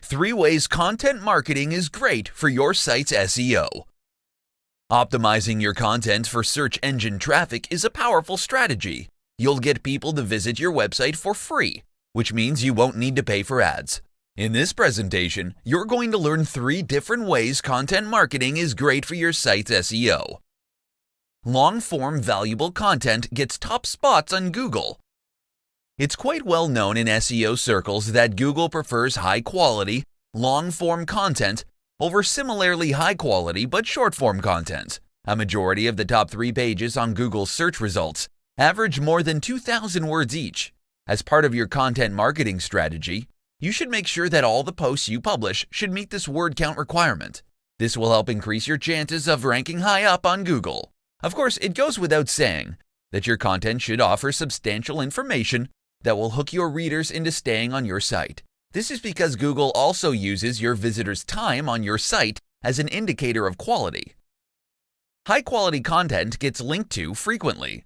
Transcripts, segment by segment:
3 ways content marketing is great for your site's SEO. Optimizing your content for search engine traffic is a powerful strategy. You'll get people to visit your website for free, which means you won't need to pay for ads. In this presentation, you're going to learn 3 different ways content marketing is great for your site's SEO. Long-form valuable content gets top spots on Google. It's quite well known in SEO circles that Google prefers high-quality, long-form content over similarly high-quality but short-form content. A majority of the top 3 pages on Google's search results average more than 2,000 words each. As part of your content marketing strategy, you should make sure that all the posts you publish should meet this word count requirement. This will help increase your chances of ranking high up on Google. Of course, it goes without saying that your content should offer substantial information that will hook your readers into staying on your site. This is because Google also uses your visitors' time on your site as an indicator of quality. High-quality content gets linked to frequently.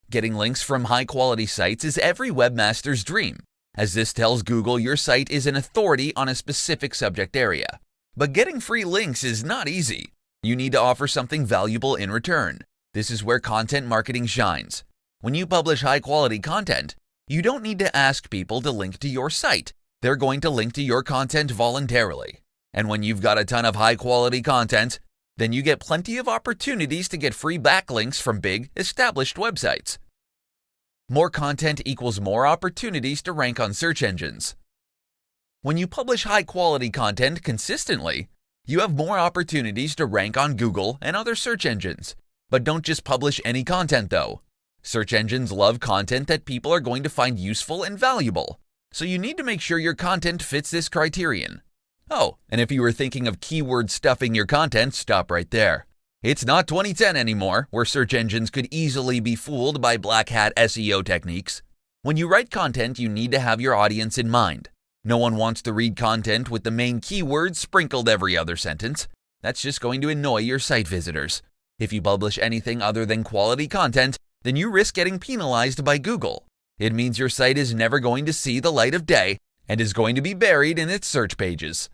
Getting links from high-quality sites is every webmaster's dream, as this tells Google your site is an authority on a specific subject area. But getting free links is not easy. You need to offer something valuable in return. This is where content marketing shines. When you publish high-quality content, you don't need to ask people to link to your site. They're going to link to your content voluntarily. And when you've got a ton of high-quality content, then you get plenty of opportunities to get free backlinks from big, established websites. More content equals more opportunities to rank on search engines. When you publish high-quality content consistently, you have more opportunities to rank on Google and other search engines. But don't just publish any content though. Search engines love content that people are going to find useful and valuable. So you need to make sure your content fits this criterion. Oh, and if you were thinking of keyword stuffing your content, stop right there. It's not 2010 anymore, where search engines could easily be fooled by black hat SEO techniques. When you write content, you need to have your audience in mind. No one wants to read content with the main keywords sprinkled every other sentence. That's just going to annoy your site visitors. If you publish anything other than quality content, then you risk getting penalized by Google. It means your site is never going to see the light of day and is going to be buried in its search pages.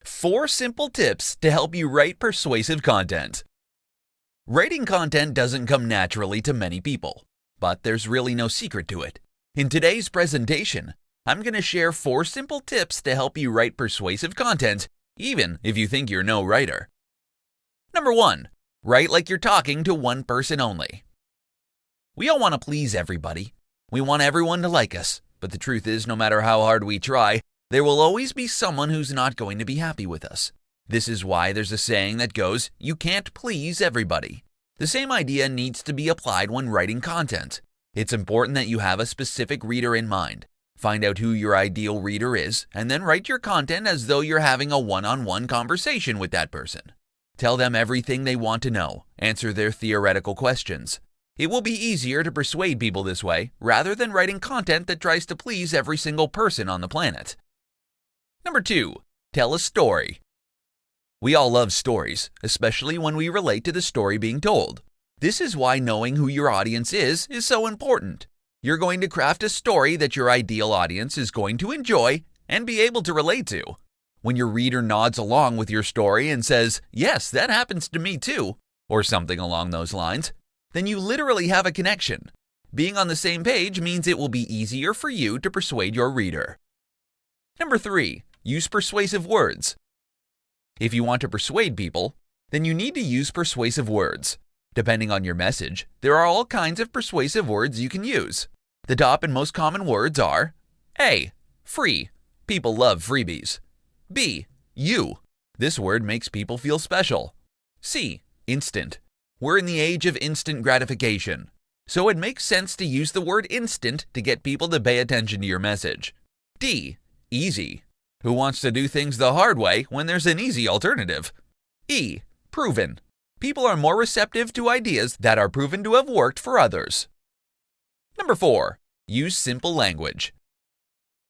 4 simple tips to help you write persuasive content. Writing content doesn't come naturally to many people, but there's really no secret to it. In today's presentation, I'm going to share 4 simple tips to help you write persuasive content, even if you think you're no writer. Number 1. Write like you're talking to one person only. We all want to please everybody. We want everyone to like us, but the truth is, no matter how hard we try, there will always be someone who's not going to be happy with us. This is why there's a saying that goes, you can't please everybody. The same idea needs to be applied when writing content. It's important that you have a specific reader in mind. Find out who your ideal reader is, and then write your content as though you're having a one-on-one conversation with that person. Tell them everything they want to know. Answer their theoretical questions. It will be easier to persuade people this way, rather than writing content that tries to please every single person on the planet. Number 2. Tell a story. We all love stories, especially when we relate to the story being told. This is why knowing who your audience is so important. You're going to craft a story that your ideal audience is going to enjoy and be able to relate to. When your reader nods along with your story and says, yes, that happens to me too, or something along those lines, then you literally have a connection. Being on the same page means it will be easier for you to persuade your reader. Number 3. Use persuasive words. If you want to persuade people, then you need to use persuasive words. Depending on your message, there are all kinds of persuasive words you can use. The top and most common words are A. Free. People love freebies. B. You. This word makes people feel special. C. Instant. We're in the age of instant gratification, so it makes sense to use the word instant to get people to pay attention to your message. D. Easy. Who wants to do things the hard way when there's an easy alternative? E. Proven. People are more receptive to ideas that are proven to have worked for others. Number 4. Use simple language.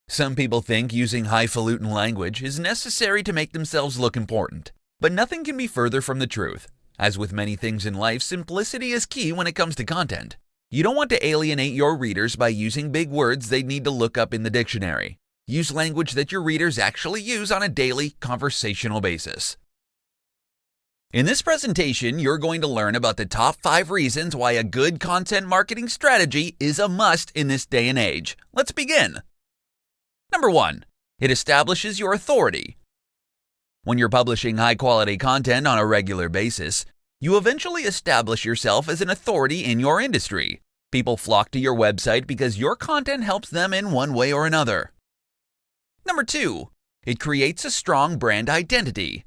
Some people think using highfalutin language is necessary to make themselves look important, but nothing can be further from the truth. As with many things in life, simplicity is key when it comes to content. You don't want to alienate your readers by using big words they'd need to look up in the dictionary. Use language that your readers actually use on a daily conversational basis. In this presentation, you're going to learn about the top 5 reasons why a good content marketing strategy is a must in this day and age. Let's begin. Number 1. It establishes your authority. When you're publishing high-quality content on a regular basis, you eventually establish yourself as an authority in your industry. People flock to your website because your content helps them in one way or another. Number 2. It creates a strong brand identity.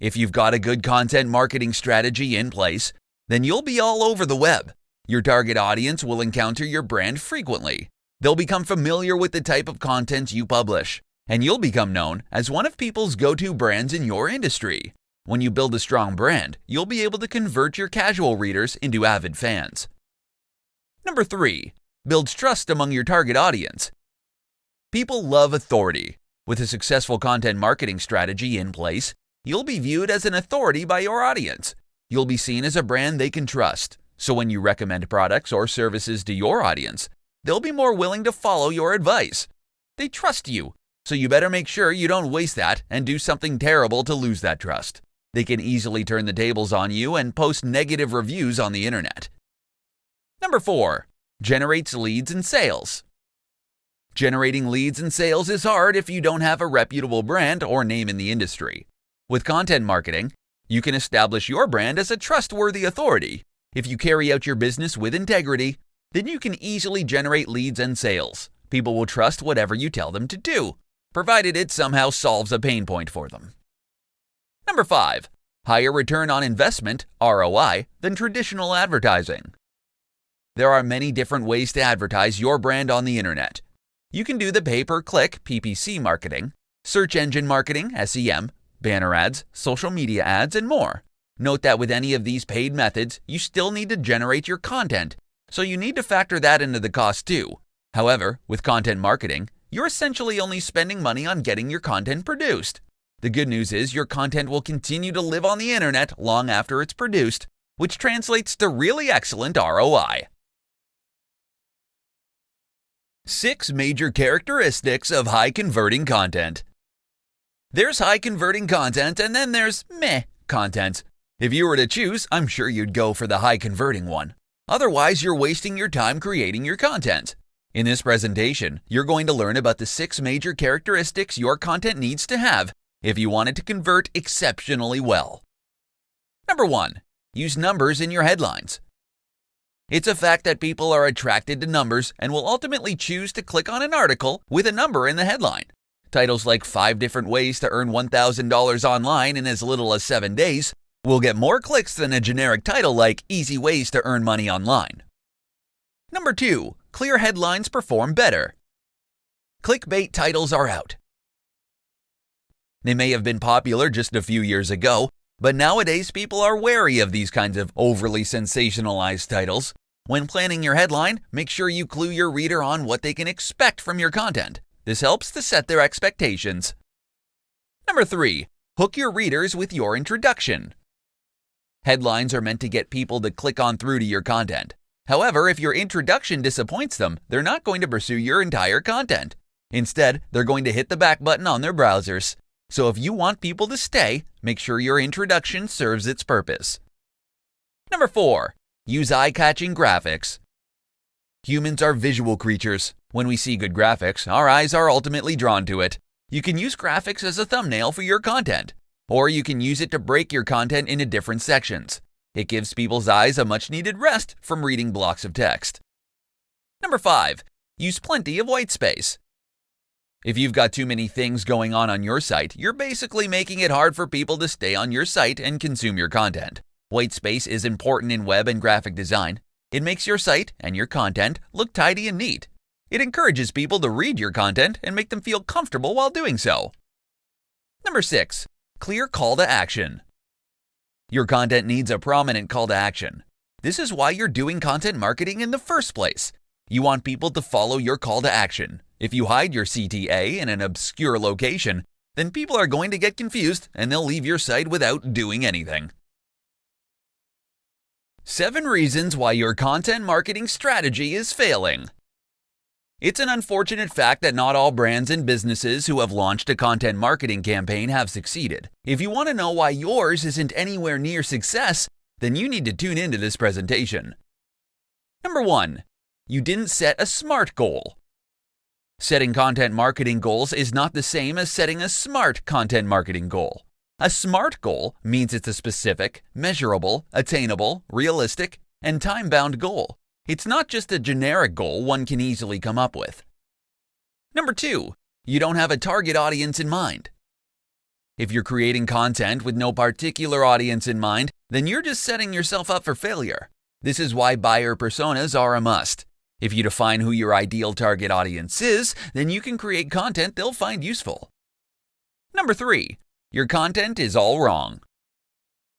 If you've got a good content marketing strategy in place, then you'll be all over the web. Your target audience will encounter your brand frequently. They'll become familiar with the type of content you publish, and you'll become known as one of people's go-to brands in your industry. When you build a strong brand, you'll be able to convert your casual readers into avid fans. Number 3. Builds trust among your target audience. People love authority. With a successful content marketing strategy in place, you'll be viewed as an authority by your audience. You'll be seen as a brand they can trust. So when you recommend products or services to your audience, they'll be more willing to follow your advice. They trust you, so you better make sure you don't waste that and do something terrible to lose that trust. They can easily turn the tables on you and post negative reviews on the internet. Number 4. Generates leads and sales. Generating leads and sales is hard if you don't have a reputable brand or name in the industry. With content marketing, you can establish your brand as a trustworthy authority. If you carry out your business with integrity, then you can easily generate leads and sales. People will trust whatever you tell them to do, provided it somehow solves a pain point for them. Number 5. Higher return on investment, ROI, than traditional advertising. There are many different ways to advertise your brand on the internet. You can do the pay-per-click, PPC marketing, search engine marketing, SEM, banner ads, social media ads, and more. Note that with any of these paid methods, you still need to generate your content, so you need to factor that into the cost too. However, with content marketing, you're essentially only spending money on getting your content produced. The good news is your content will continue to live on the internet long after it's produced, which translates to really excellent ROI. 6 major characteristics of high-converting content. There's high-converting content, and then there's meh content. If you were to choose, I'm sure you'd go for the high-converting one. Otherwise, you're wasting your time creating your content. In this presentation, you're going to learn about the 6 major characteristics your content needs to have if you want it to convert exceptionally well. Number 1. Use numbers in your headlines. It's a fact that people are attracted to numbers and will ultimately choose to click on an article with a number in the headline. Titles like 5 different ways to earn $1,000 online in as little as 7 days will get more clicks than a generic title like Easy Ways to Earn Money Online. Number 2. Clear headlines perform better. Clickbait titles are out. They may have been popular just a few years ago, but nowadays people are wary of these kinds of overly sensationalized titles. When planning your headline, make sure you clue your reader on what they can expect from your content. This helps to set their expectations. Number 3. Hook your readers with your introduction. Headlines are meant to get people to click on through to your content. However, if your introduction disappoints them, they're not going to pursue your entire content. Instead, they're going to hit the back button on their browsers. So if you want people to stay, make sure your introduction serves its purpose. Number 4. Use eye-catching graphics. Humans are visual creatures. When we see good graphics, our eyes are ultimately drawn to it. You can use graphics as a thumbnail for your content, or you can use it to break your content into different sections. It gives people's eyes a much-needed rest from reading blocks of text. Number 5. Use plenty of white space. If you've got too many things going on your site, you're basically making it hard for people to stay on your site and consume your content. White space is important in web and graphic design. It makes your site and your content look tidy and neat. It encourages people to read your content and make them feel comfortable while doing so. Number 6. Clear call to action. Your content needs a prominent call to action. This is why you're doing content marketing in the first place. You want people to follow your call to action. If you hide your CTA in an obscure location, then people are going to get confused and they'll leave your site without doing anything. 7 reasons why your content marketing strategy is failing. It's an unfortunate fact that not all brands and businesses who have launched a content marketing campaign have succeeded. If you want to know why yours isn't anywhere near success, then you need to tune into this presentation. Number 1. You didn't set a SMART goal. Setting content marketing goals is not the same as setting a SMART content marketing goal. A SMART goal means it's a specific, measurable, attainable, realistic, and time-bound goal. It's not just a generic goal one can easily come up with. Number 2. You don't have a target audience in mind. If you're creating content with no particular audience in mind, then you're just setting yourself up for failure. This is why buyer personas are a must. If you define who your ideal target audience is, then you can create content they'll find useful. Number 3. Your content is all wrong.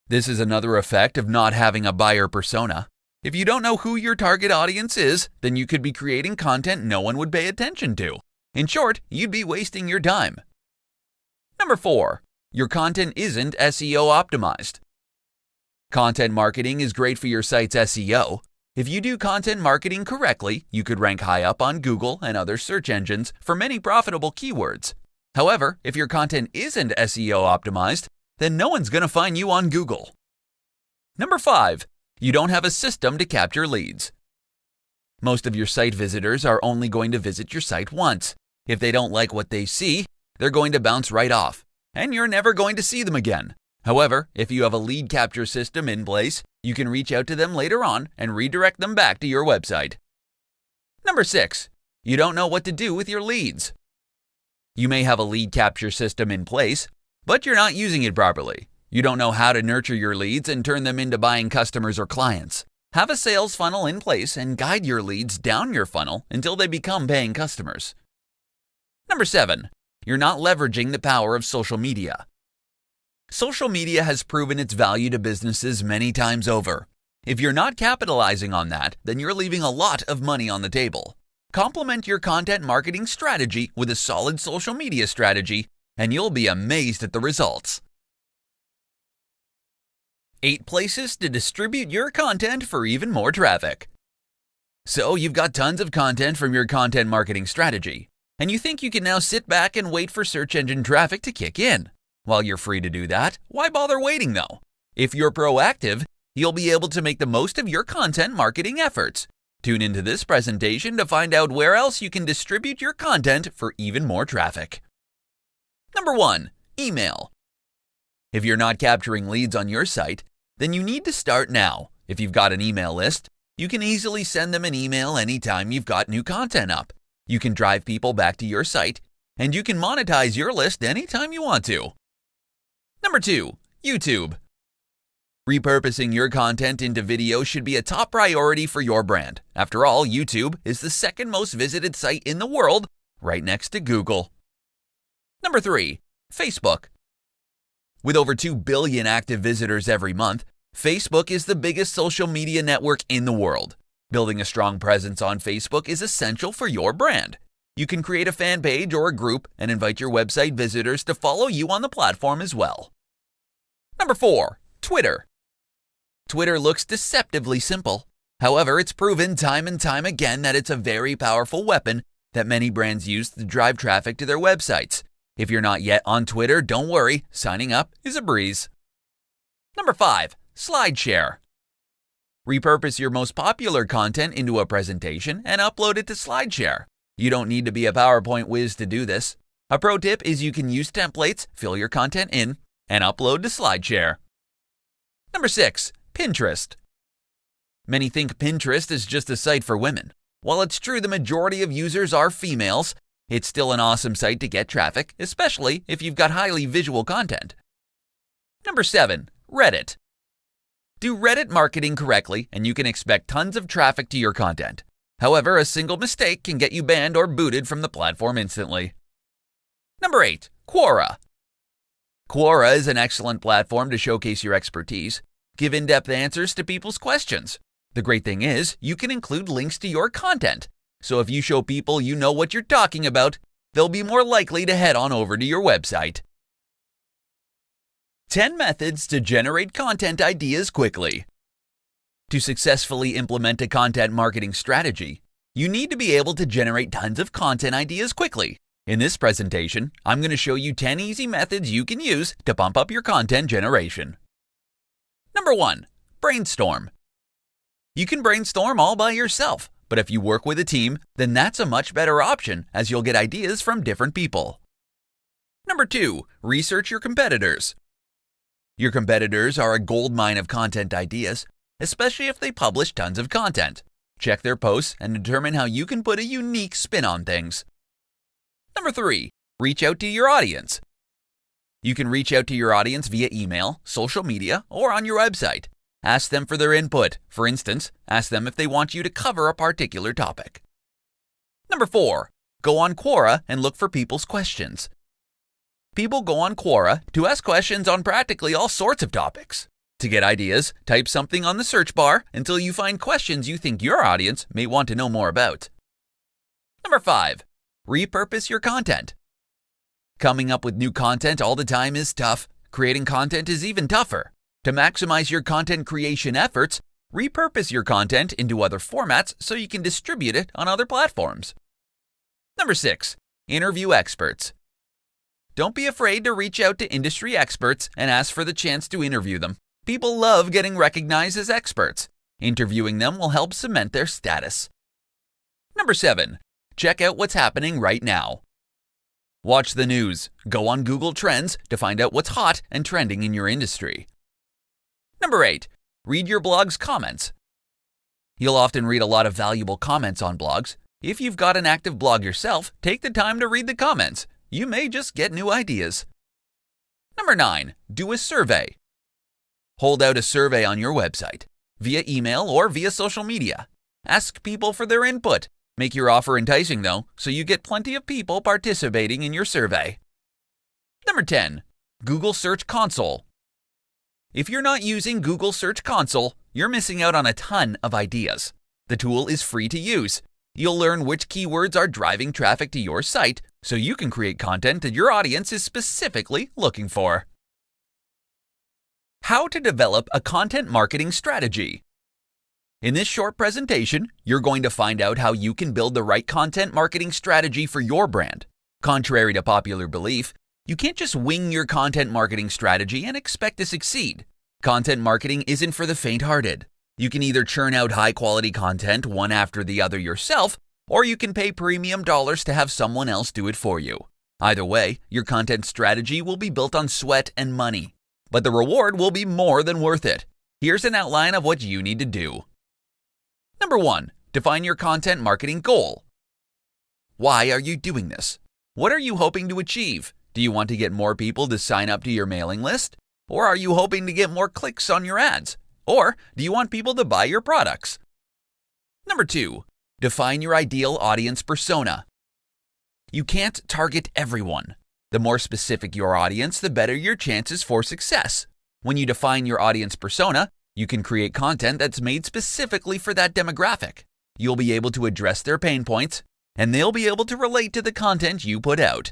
This is another effect of not having a buyer persona. If you don't know who your target audience is, then you could be creating content no one would pay attention to. In short, you'd be wasting your time. Number 4. Your content isn't SEO optimized. Content marketing is great for your site's SEO. If you do content marketing correctly, you could rank high up on Google and other search engines for many profitable keywords. However, if your content isn't SEO optimized, then no one's going to find you on Google. Number 5. You don't have a system to capture leads. Most of your site visitors are only going to visit your site once. If they don't like what they see, they're going to bounce right off, and you're never going to see them again. However, if you have a lead capture system in place, you can reach out to them later on and redirect them back to your website. Number 6. You don't know what to do with your leads. You may have a lead capture system in place, but you're not using it properly. You don't know how to nurture your leads and turn them into buying customers or clients. Have a sales funnel in place and guide your leads down your funnel until they become paying customers. Number 7. You're not leveraging the power of social media. Social media has proven its value to businesses many times over. If you're not capitalizing on that, then you're leaving a lot of money on the table. Complement your content marketing strategy with a solid social media strategy, and you'll be amazed at the results. 8 places to distribute your content for even more traffic. So you've got tons of content from your content marketing strategy, and you think you can now sit back and wait for search engine traffic to kick in. While you're free to do that, why bother waiting though? If you're proactive, you'll be able to make the most of your content marketing efforts. Tune into this presentation to find out where else you can distribute your content for even more traffic. Number 1. Email. If you're not capturing leads on your site, then you need to start now. If you've got an email list, you can easily send them an email anytime you've got new content up. You can drive people back to your site, and you can monetize your list anytime you want to. Number 2. YouTube. Repurposing your content into video should be a top priority for your brand. After all, YouTube is the second most visited site in the world, right next to Google. Number 3. Facebook. With over 2 billion active visitors every month, Facebook is the biggest social media network in the world. Building a strong presence on Facebook is essential for your brand. You can create a fan page or a group and invite your website visitors to follow you on the platform as well. Number 4. Twitter. Twitter looks deceptively simple. However, it's proven time and time again that it's a very powerful weapon that many brands use to drive traffic to their websites. If you're not yet on Twitter, don't worry, signing up is a breeze. Number 5. SlideShare. Repurpose your most popular content into a presentation and upload it to SlideShare. You don't need to be a PowerPoint whiz to do this. A pro tip is you can use templates, fill your content in, and upload to SlideShare. Number 6. Pinterest. Many think Pinterest is just a site for women. While it's true the majority of users are females, it's still an awesome site to get traffic, especially if you've got highly visual content. Number 7. Reddit. Do Reddit marketing correctly and you can expect tons of traffic to your content. However, a single mistake can get you banned or booted from the platform instantly. Number 8. Quora. Quora is an excellent platform to showcase your expertise. Give in-depth answers to people's questions. The great thing is, you can include links to your content. So if you show people you know what you're talking about, they'll be more likely to head on over to your website. 10 methods to generate content ideas quickly. To successfully implement a content marketing strategy, You need to be able to generate tons of content ideas quickly. In this presentation, I'm going to show you 10 easy methods you can use to bump up your content generation. Number 1. Brainstorm. You can brainstorm all by yourself, but if you work with a team, then that's a much better option as you'll get ideas from different people. Number 2. Research your competitors. Your competitors are a goldmine of content ideas, especially if they publish tons of content. Check their posts and determine how you can put a unique spin on things. Number 3. Reach out to your audience. You can reach out to your audience via email, social media, or on your website. Ask them for their input. For instance, ask them if they want you to cover a particular topic. Number 4. Go on Quora and look for people's questions. People go on Quora to ask questions on practically all sorts of topics. To get ideas, type something on the search bar until you find questions you think your audience may want to know more about. Number 5. Repurpose your content. Coming up with new content all the time is tough. Creating content is even tougher. To maximize your content creation efforts, repurpose your content into other formats so you can distribute it on other platforms. Number 6. Interview experts. Don't be afraid to reach out to industry experts and ask for the chance to interview them. People love getting recognized as experts. Interviewing them will help cement their status. Number 7. Check out what's happening right now. Watch the news. Go on Google Trends to find out what's hot and trending in your industry. Number 8. Read your blog's comments. You'll often read a lot of valuable comments on blogs. If you've got an active blog yourself, take the time to read the comments. You may just get new ideas. Number 9. Do a survey. Hold out a survey on your website, via email or via social media. Ask people for their input. Make your offer enticing though, so you get plenty of people participating in your survey. Number 10. Google Search Console. If you're not using Google Search Console, you're missing out on a ton of ideas. The tool is free to use. You'll learn which keywords are driving traffic to your site, so you can create content that your audience is specifically looking for. How to develop a content marketing strategy. In this short presentation, you're going to find out how you can build the right content marketing strategy for your brand. Contrary to popular belief, you can't just wing your content marketing strategy and expect to succeed. Content marketing isn't for the faint-hearted. You can either churn out high-quality content one after the other yourself, or you can pay premium dollars to have someone else do it for you. Either way, your content strategy will be built on sweat and money, but the reward will be more than worth it. Here's an outline of what you need to do. Number 1. Define your content marketing goal. Why are you doing this? What are you hoping to achieve? Do you want to get more people to sign up to your mailing list? Or are you hoping to get more clicks on your ads? Or do you want people to buy your products? Number 2. Define your ideal audience persona. You can't target everyone. The more specific your audience, the better your chances for success. When you define your audience persona, you can create content that's made specifically for that demographic. You'll be able to address their pain points, and they'll be able to relate to the content you put out.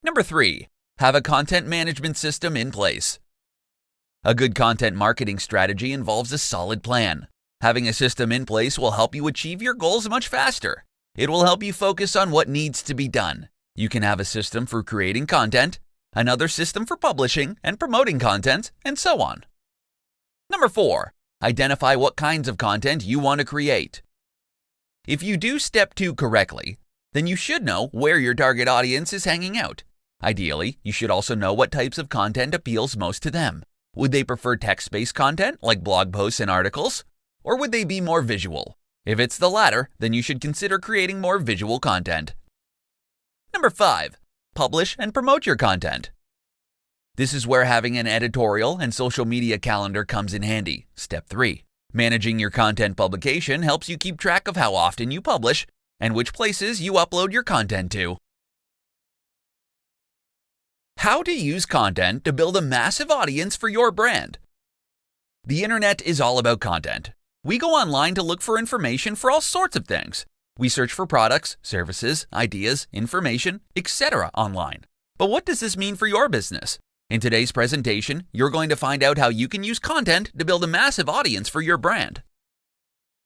Number 3. Have a content management system in place. A good content marketing strategy involves a solid plan. Having a system in place will help you achieve your goals much faster. It will help you focus on what needs to be done. You can have a system for creating content, another system for publishing and promoting content, and so on. Number 4. Identify what kinds of content you want to create. If you do step 2 correctly, then you should know where your target audience is hanging out. Ideally, you should also know what types of content appeals most to them. Would they prefer text-based content like blog posts and articles? Or would they be more visual? If it's the latter, then you should consider creating more visual content. Number 5. Publish and promote your content. This is where having an editorial and social media calendar comes in handy. Step 3. Managing your content publication helps you keep track of how often you publish and which places you upload your content to. How to use content to build a massive audience for your brand. The internet is all about content. We go online to look for information for all sorts of things. We search for products, services, ideas, information, etc. online. But what does this mean for your business? In today's presentation, you're going to find out how you can use content to build a massive audience for your brand.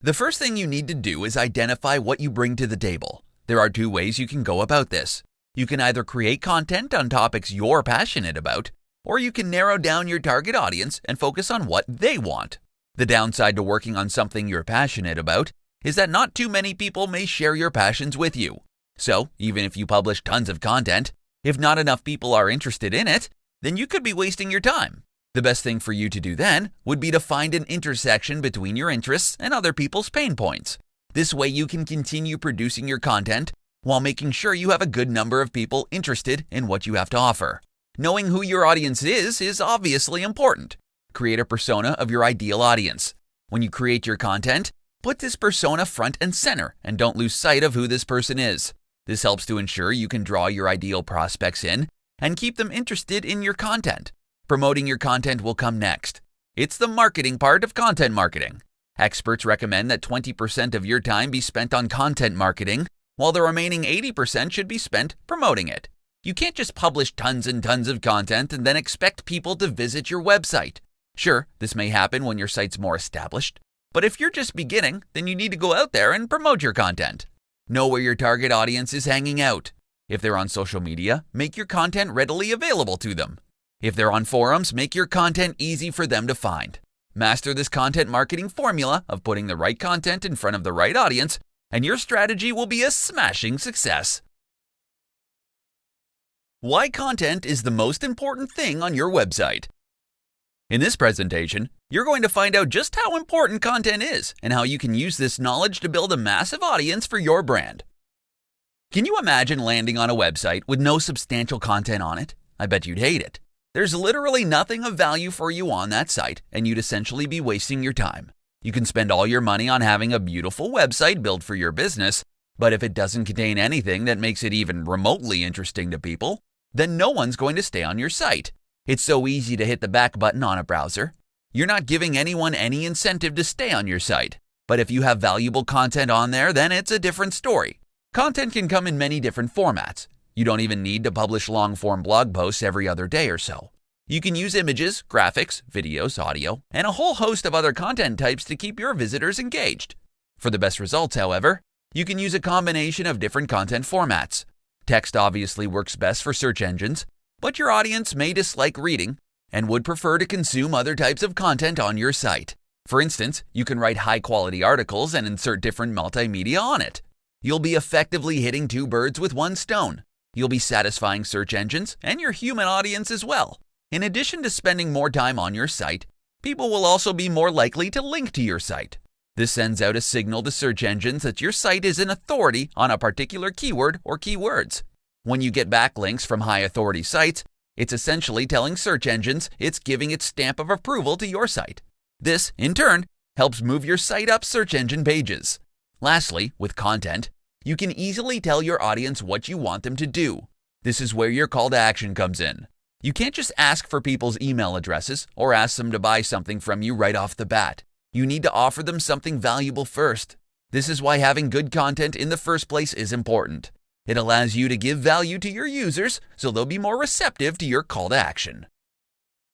The first thing you need to do is identify what you bring to the table. There are two ways you can go about this. You can either create content on topics you're passionate about, or you can narrow down your target audience and focus on what they want. The downside to working on something you're passionate about is that not too many people may share your passions with you. So, even if you publish tons of content, if not enough people are interested in it, then you could be wasting your time. The best thing for you to do then would be to find an intersection between your interests and other people's pain points. This way you can continue producing your content while making sure you have a good number of people interested in what you have to offer. Knowing who your audience is obviously important. Create a persona of your ideal audience. When you create your content, put this persona front and center and don't lose sight of who this person is. This helps to ensure you can draw your ideal prospects in and keep them interested in your content. Promoting your content will come next. It's the marketing part of content marketing. Experts recommend that 20% of your time be spent on content marketing, while the remaining 80% should be spent promoting it. You can't just publish tons and tons of content and then expect people to visit your website. Sure, this may happen when your site's more established, but if you're just beginning, then you need to go out there and promote your content. Know where your target audience is hanging out. If they're on social media, make your content readily available to them. If they're on forums, make your content easy for them to find. Master this content marketing formula of putting the right content in front of the right audience, and your strategy will be a smashing success. Why content is the most important thing on your website. In this presentation, you're going to find out just how important content is and how you can use this knowledge to build a massive audience for your brand. Can you imagine landing on a website with no substantial content on it? I bet you'd hate it. There's literally nothing of value for you on that site, and you'd essentially be wasting your time. You can spend all your money on having a beautiful website built for your business, but if it doesn't contain anything that makes it even remotely interesting to people, then no one's going to stay on your site. It's so easy to hit the back button on a browser. You're not giving anyone any incentive to stay on your site. But if you have valuable content on there, then it's a different story. Content can come in many different formats. You don't even need to publish long-form blog posts every other day or so. You can use images, graphics, videos, audio, and a whole host of other content types to keep your visitors engaged. For the best results, however, you can use a combination of different content formats. Text obviously works best for search engines, but your audience may dislike reading and would prefer to consume other types of content on your site. For instance, you can write high-quality articles and insert different multimedia on it. You'll be effectively hitting two birds with one stone. You'll be satisfying search engines and your human audience as well. In addition to spending more time on your site, people will also be more likely to link to your site. This sends out a signal to search engines that your site is an authority on a particular keyword or keywords. When you get backlinks from high-authority sites, it's essentially telling search engines it's giving its stamp of approval to your site. This, in turn, helps move your site up search engine pages. Lastly, with content, you can easily tell your audience what you want them to do. This is where your call to action comes in. You can't just ask for people's email addresses or ask them to buy something from you right off the bat. You need to offer them something valuable first. This is why having good content in the first place is important. It allows you to give value to your users, so they'll be more receptive to your call to action.